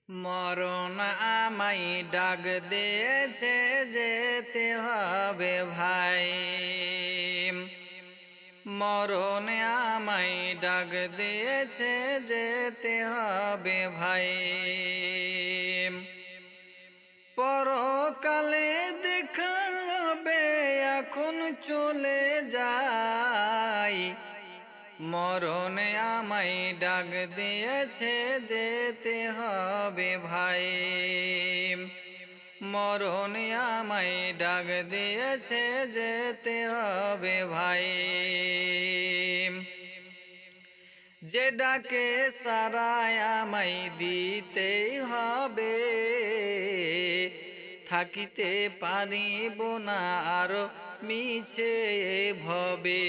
মরণ আমায় ডাক দিয়েছে, যেতে হবে ভাই। মরণ আমায় ডাক দিয়েছে, যেতে হবে ভাই। পরকালে দেখা হবে, এখন চলে যাই। মরণ আমায় ডাক দিয়েছে, যেতে হবে ভাই। মরণ আমায় ডাক দিয়েছে, যেতে হবে ভাই। যে ডাকে সারায় আমায় দিতেই হবে, থাকিতে পারিব না আর মিছে ভবে।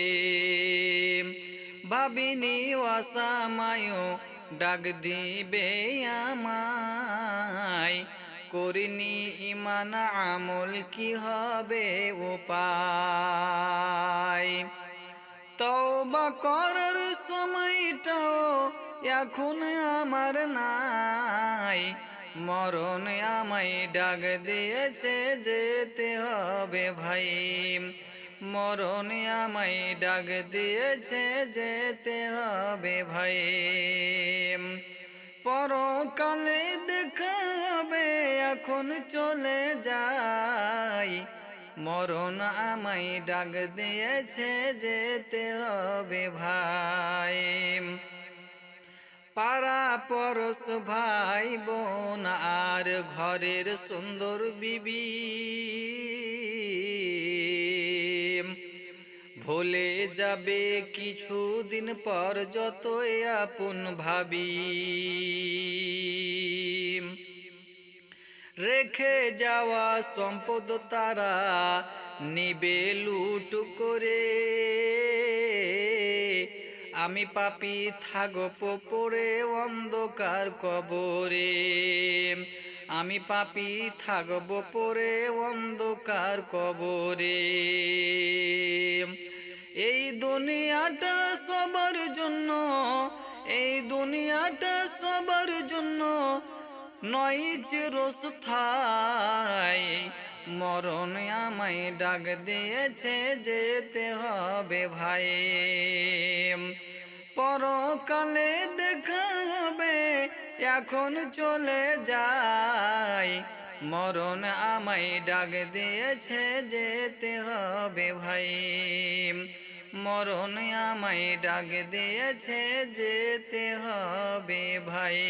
ভাবিনি অসামায় ডাক দিবে আমায়, করিনি ইমান আমল কি হবে উপায়। তওবা করার সময়টাও এখন আমার নাই। মরণ আমায় ডাক দিয়েছে, যেতে হবে ভাই। মরণ আমায় ডাক দিয়েছে, যেতে হবে ভাই। পরকালে দেখা হবে, এখন চলে যাই। মরণ আমায় ডাক দিয়েছে, যেতে হবে ভাই। পাড়া পরশ ভাই বোন আর ঘরের সুন্দর বিবি ভুলে যাবে কিছুদিন পর, যতই আপন ভাবি। রেখে যাওয়া সম্পদ তারা নিবে লুট করে, আমি পাপী থাকব পড়ে অন্ধকার কবরে। আমি পাপী থাকব পড়ে অন্ধকার কবরে। এই দুনিয়াটা সবার জন্য, এই দুনিয়াটা সবার জন্য নয় চিরস্থায়ী। মরণ আমায় ডাক দিয়েছে, যেতে হবে ভাই। পরকালে দেখা হবে, এখন চলে যাই। মরণ আমায় ডাক দিয়েছে, যেতে হবে ভাই। মরণ আমায় ডাক দিয়েছে, যেতে হবে ভাই।